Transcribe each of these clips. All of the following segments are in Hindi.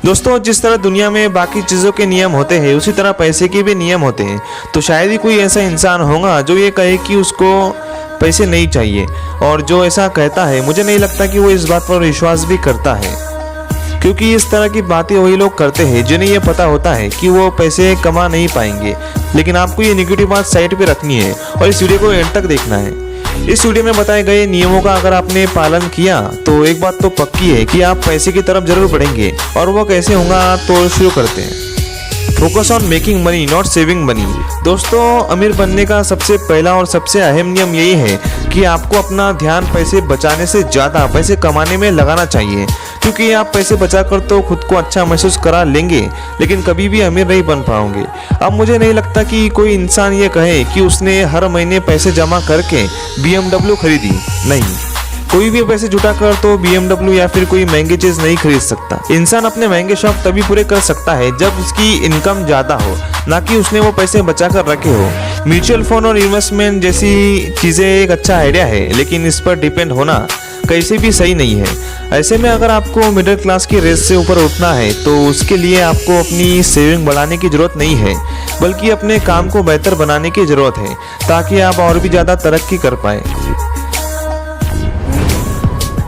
दोस्तों, जिस तरह दुनिया में बाकी चीज़ों के नियम होते हैं उसी तरह पैसे के भी नियम होते हैं। तो शायद ही कोई ऐसा इंसान होगा जो ये कहे कि उसको पैसे नहीं चाहिए, और जो ऐसा कहता है मुझे नहीं लगता कि वो इस बात पर विश्वास भी करता है, क्योंकि इस तरह की बातें वही लोग करते हैं जिन्हें ये पता होता है कि वो पैसे कमा नहीं पाएंगे। लेकिन आपको ये नेगेटिव बात साइड पे रखनी है और इस वीडियो को एंड तक देखना है। इस वीडियो में बताए गए नियमों का अगर आपने पालन किया तो एक बात तो पक्की है कि आप पैसे की तरफ जरूर बढ़ेंगे। और वो कैसे होगा, तो शुरू करते हैं। Focus on making money not saving money. दोस्तों, अमीर बनने का सबसे पहला और सबसे अहम नियम यही है कि आपको अपना ध्यान पैसे बचाने से ज़्यादा पैसे कमाने में लगाना चाहिए, क्योंकि आप पैसे बचाकर तो खुद को अच्छा महसूस करा लेंगे लेकिन कभी भी अमीर नहीं बन पाओगे। अब मुझे नहीं लगता कि कोई इंसान ये कहे कि उसने हर महीने पैसे जमा करके BMW खरीदी। नहीं, कोई भी पैसे जुटाकर तो BMW या फिर कोई महंगी चीज नहीं खरीद सकता। इंसान अपने महंगे शौक तभी पूरे कर सकता है जब उसकी इनकम ज्यादा हो, ना कि उसने वो पैसे बचाकर रखे हो। म्यूचुअल फंड और इन्वेस्टमेंट जैसी चीजें एक अच्छा आइडिया है, लेकिन इस पर डिपेंड होना कैसे भी सही नहीं है। ऐसे में अगर आपको मिडिल क्लास की रेस से ऊपर उठना है तो उसके लिए आपको अपनी सेविंग बढ़ाने की जरूरत नहीं है, बल्कि अपने काम को बेहतर बनाने की जरूरत है, ताकि आप और भी ज्यादा तरक्की कर पाए।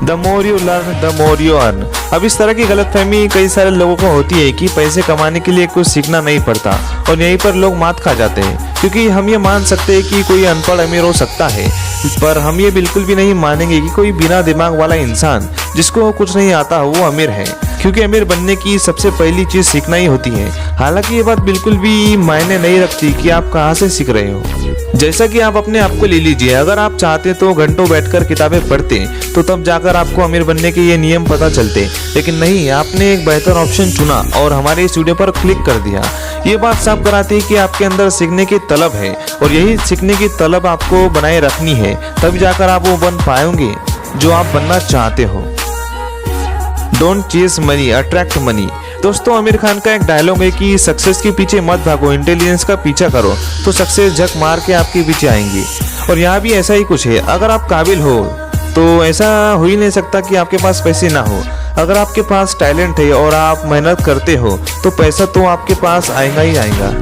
The more you learn the more you earn. अब इस तरह की गलतफहमी कई सारे लोगों को होती है कि पैसे कमाने के लिए कुछ सीखना नहीं पड़ता, और यहीं पर लोग मात खा जाते हैं, क्योंकि हम ये मान सकते हैं कि कोई अनपढ़ अमीर हो सकता है, पर हम ये बिल्कुल भी नहीं मानेंगे कि कोई बिना दिमाग वाला इंसान जिसको कुछ नहीं आता वो अमीर है, क्योंकि अमीर बनने की सबसे पहली चीज सीखना ही होती है। हालांकि ये बात बिल्कुल भी मायने नहीं रखती कि आप कहाँ से सीख रहे हो। जैसा कि आप अपने आप को ले लीजिए, अगर आप चाहते तो घंटों बैठकर किताबें पढ़ते तो तब जाकर आपको अमीर बनने के ये नियम पता चलते, लेकिन नहीं, आपने एक बेहतर ऑप्शन चुना और हमारे इस वीडियो पर क्लिक कर दिया। ये बात साफ कराती है कि आपके अंदर सीखने की तलब है, और यही सीखने की तलब आपको बनाए रखनी है, तब जाकर आप वो बन पाएंगे जो आप बनना चाहते हो। Don't chase money, attract money. दोस्तों, आमिर खान का एक डायलॉग है कि सक्सेस के पीछे मत भागो, इंटेलिजेंस का पीछा करो, तो सक्सेस झक मार के आपके पीछे आएंगी। और यहाँ भी ऐसा ही कुछ है। अगर आप काबिल हो तो ऐसा हो ही नहीं सकता कि आपके पास पैसे ना हो। अगर आपके पास टैलेंट है और आप मेहनत करते हो तो पैसा तो आपके पास आएगा ही आएगा।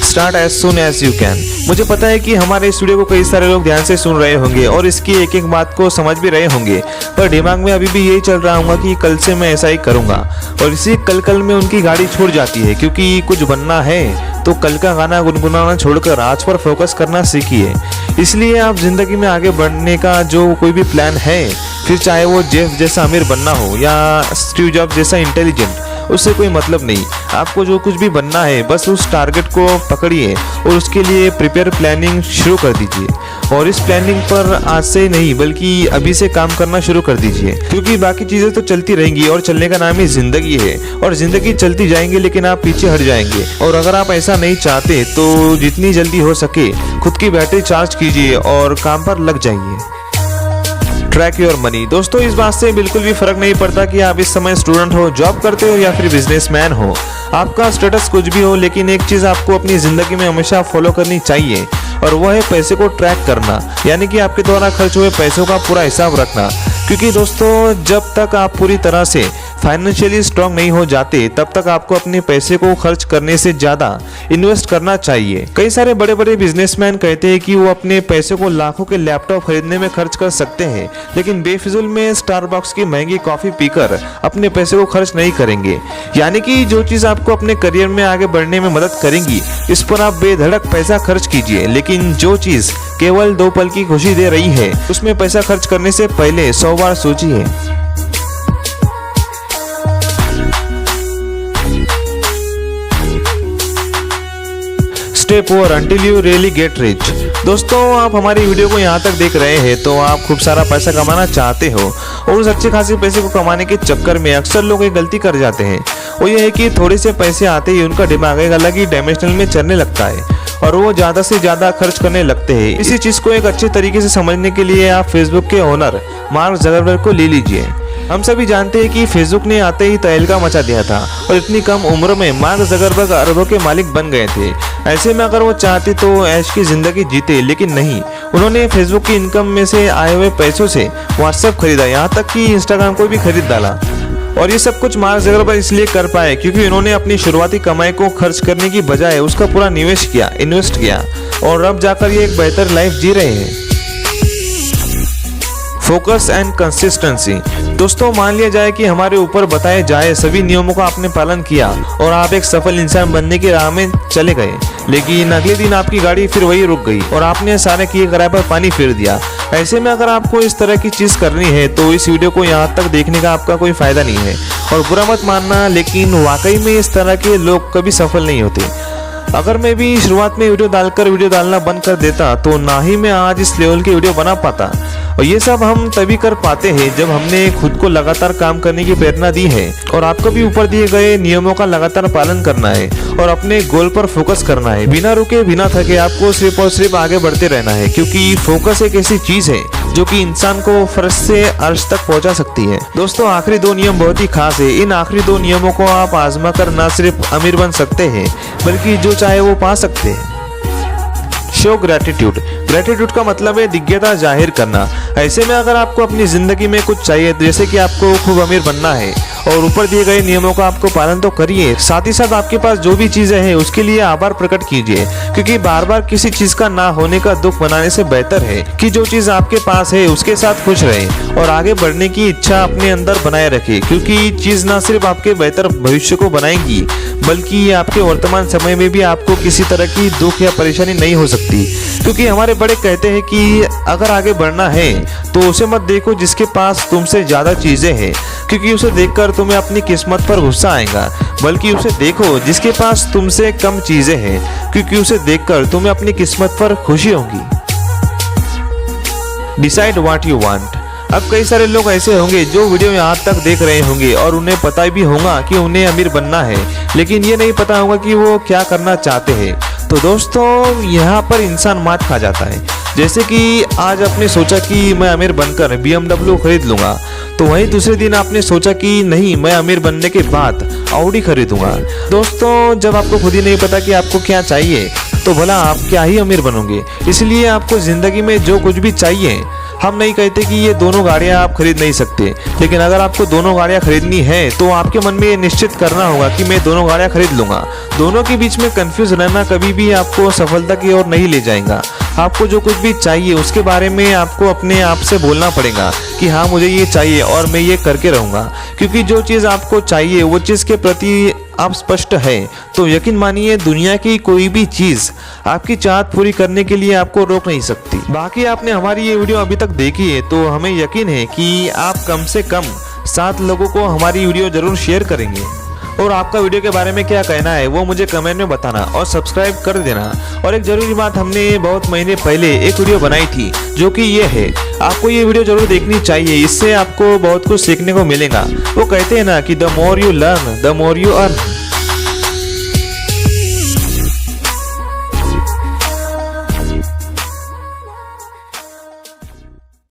Start as soon as you can. मुझे पता है कि हमारे इस वीडियो को कई सारे लोग ध्यान से सुन रहे होंगे और इसकी एक एक बात को समझ भी रहे होंगे, पर दिमाग में अभी भी यही चल रहा होगा कि कल से मैं ऐसा ही करूंगा, और इसी कल में उनकी गाड़ी छूट जाती है, क्योंकि कुछ बनना है तो कल का गाना गुनगुनाना छोड़कर आज पर फोकस करना सीखिए। इसलिए आप जिंदगी में आगे बढ़ने का जो कोई भी प्लान है, फिर चाहे वो जेफ जैसा अमीर बनना हो या स्टीव जॉब्स जैसा इंटेलिजेंट, उससे कोई मतलब नहीं। आपको जो कुछ भी बनना है बस उस टारगेट को पकड़िए और उसके लिए प्रिपेयर प्लानिंग शुरू कर दीजिए। और इस प्लानिंग पर आज से नहीं बल्कि अभी से काम करना शुरू कर दीजिए, क्योंकि बाकी चीज़ें तो चलती रहेंगी और चलने का नाम ही जिंदगी है। और जिंदगी चलती जाएंगी लेकिन आप पीछे हट जाएंगे। और अगर आप ऐसा नहीं चाहते तो जितनी जल्दी हो सके खुद की बैटरी चार्ज कीजिए और काम पर लग जाइए। Track your money. दोस्तों, इस बात से बिल्कुल भी फर्क नहीं पड़ता कि आप इस समय स्टूडेंट हो, जॉब करते हो या फिर बिजनेसमैन हो, आपका स्टेटस कुछ भी हो, लेकिन एक चीज आपको अपनी जिंदगी में हमेशा फॉलो करनी चाहिए, और वह है पैसे को ट्रैक करना, यानी कि आपके द्वारा खर्च हुए पैसों का पूरा हिसाब रखना। क्योंकि दोस्तों, जब तक आप पूरी तरह से फाइनेंशियली स्ट्रांग नहीं हो जाते तब तक आपको अपने पैसे को खर्च करने से ज्यादा इन्वेस्ट करना चाहिए। कई सारे बड़े बड़े बिजनेसमैन कहते हैं कि वो अपने पैसे को लाखों के लैपटॉप खरीदने में खर्च कर सकते हैं, लेकिन बेफिजुल में स्टारबक्स की महंगी कॉफी पीकर अपने पैसे को खर्च नहीं करेंगे। यानी कि जो चीज आपको अपने करियर में आगे बढ़ने में मदद करेंगी इस पर आप बेधड़क पैसा खर्च कीजिए, लेकिन जो चीज केवल 2 पल की खुशी दे रही है उसमें पैसा खर्च करने से पहले 100 बार सोचिए। Stay poor until you really get rich. दोस्तों, आप हमारी वीडियो को यहाँ तक देख रहे हैं तो आप खूब सारा पैसा कमाना चाहते हो, और उस अच्छे खासे पैसे को कमाने के चक्कर में अक्सर लोग एक गलती कर जाते हैं। वो ये है कि थोड़े से पैसे आते ही उनका दिमाग एक अलग ही डायमेंशनल में चलने लगता है और वो ज्यादा से ज्यादा खर्च करने लगते हैं। इसी चीज को एक अच्छे तरीके से समझने के लिए आप फेसबुक के ओनर मार्क जकरबर्ग को ले लीजिए। हम सभी जानते हैं कि फेसबुक ने आते ही तहलका मचा दिया था और इतनी कम उम्र में मार्क जकरबर्ग अरबों के मालिक बन गए थे। ऐसे में अगर वो चाहते तो ऐश की जिंदगी जीते, लेकिन नहीं, उन्होंने फेसबुक की इनकम में से आए हुए पैसों से व्हाट्सएप खरीदा, यहाँ तक कि इंस्टाग्राम को भी खरीद डाला। और ये सब कुछ मार्क ज़करबर्ग इसलिए कर पाए क्योंकि उन्होंने अपनी शुरुआती कमाई को खर्च करने की बजाय उसका पूरा निवेश किया, इन्वेस्ट किया, और अब जाकर ये एक बेहतर लाइफ जी रहे हैं। Focus and consistency. दोस्तों, मान लिया जाए कि हमारे ऊपर बताए जाए सभी नियमों का आपने पालन किया और आप एक सफल इंसान बनने की राह में चले गए, लेकिन अगले दिन आपकी गाड़ी फिर वही रुक गई और आपने सारे किए कराए पर पानी फेर दिया। ऐसे में अगर आपको इस तरह की चीज़ करनी है तो इस वीडियो को यहाँ तक देखने का आपका कोई फायदा नहीं है। और बुरा मत मानना, लेकिन वाकई में इस तरह के लोग कभी सफल नहीं होते। अगर मैं भी शुरुआत में वीडियो डालना बंद कर देता तो ना ही मैं आज इस लेवल की वीडियो बना पाता। और ये सब हम तभी कर पाते हैं जब हमने खुद को लगातार काम करने की प्रेरणा दी है, और आपको भी ऊपर दिए गए नियमों का लगातार पालन करना है और अपने गोल पर फोकस करना है। बिना रुके बिना थके आपको सिर्फ और सिर्फ आगे बढ़ते रहना है, क्योंकि फोकस एक ऐसी चीज है जो कि इंसान को फर्श से अर्श तक पहुंचा सकती है। दोस्तों, आखिरी 2 नियम बहुत ही खास है। इन आखिरी 2 नियमों को आप आजमा कर न सिर्फ अमीर बन सकते हैं बल्कि जो चाहे वो पा सकते हैं। Show gratitude. ग्रेटिट्यूड का मतलब है दिव्यता जाहिर करना। ऐसे में अगर आपको अपनी जिंदगी में कुछ चाहिए, जैसे कि आपको खूब अमीर बनना है और ऊपर दिए गए नियमों का आपको पालन तो करिए, साथ ही साथ आपके पास जो भी चीजें हैं उसके लिए आभार प्रकट कीजिए, क्योंकि बार बार किसी चीज का ना होने का दुख बनाने से बेहतर है कि जो चीज आपके पास है उसके साथ खुश रहे और आगे बढ़ने की इच्छा अपने अंदर बनाए रखे, क्योंकि चीज ना सिर्फ आपके बेहतर भविष्य को बनाएगी बल्कि ये आपके वर्तमान समय में भी आपको किसी तरह की दुख या परेशानी नहीं हो सकती। क्योंकि हमारे बड़े कहते हैं कि अगर आगे बढ़ना है तो उसे मत देखो जिसके पास तुमसे ज्यादा चीजें हैं, क्योंकि उसे देखकर तुम्हें अपनी किस्मत पर गुस्सा आएगा, बल्कि उसे देखो जिसके पास तुमसे कम चीजें हैं, क्योंकि उसे देखकर तुम्हें अपनी किस्मत पर खुशी होगी। Decide what you want. अब कई सारे लोग ऐसे होंगे जो वीडियो यहाँ तक देख रहे होंगे और उन्हें पता भी होगा कि उन्हें अमीर बनना है, लेकिन ये नहीं पता होगा कि वो क्या करना चाहते हैं। तो दोस्तों, यहाँ पर इंसान मात खा जाता है। जैसे कि आज आपने सोचा कि मैं अमीर बनकर BMW खरीद लूंगा, तो वहीं दूसरे दिन आपने सोचा कि नहीं, मैं अमीर बनने के बाद ऑडी खरीदूंगा। दोस्तों, जब आपको खुद ही नहीं पता कि आपको क्या चाहिए तो भला आप क्या ही अमीर बनोगे। इसलिए आपको जिंदगी में जो कुछ भी चाहिए, हम नहीं कहते कि ये दोनों गाड़ियां आप खरीद नहीं सकते, लेकिन अगर आपको दोनों गाड़ियां खरीदनी है तो आपके मन में ये निश्चित करना होगा कि मैं दोनों गाड़ियां खरीद लूंगा। दोनों के बीच में कंफ्यूज रहना कभी भी आपको सफलता की ओर नहीं ले जाएगा। आपको जो कुछ भी चाहिए उसके बारे में आपको अपने आप से बोलना पड़ेगा कि हाँ, मुझे ये चाहिए और मैं ये करके रहूँगा, क्योंकि जो चीज़ आपको चाहिए वो चीज़ के प्रति आप स्पष्ट है तो यकीन मानिए दुनिया की कोई भी चीज़ आपकी चाहत पूरी करने के लिए आपको रोक नहीं सकती। बाकी आपने हमारी ये वीडियो अभी तक देखी है तो हमें यकीन है कि आप कम से कम 7 लोगों को हमारी वीडियो जरूर शेयर करेंगे। और आपका वीडियो के बारे में क्या कहना है वो मुझे कमेंट में बताना और सब्सक्राइब कर देना। और एक जरूरी बात, हमने बहुत महीने पहले एक वीडियो बनाई थी जो कि ये है, आपको ये वीडियो जरूर देखनी चाहिए, इससे आपको बहुत कुछ सीखने को मिलेगा। वो कहते हैं ना कि the more you learn the more you earn.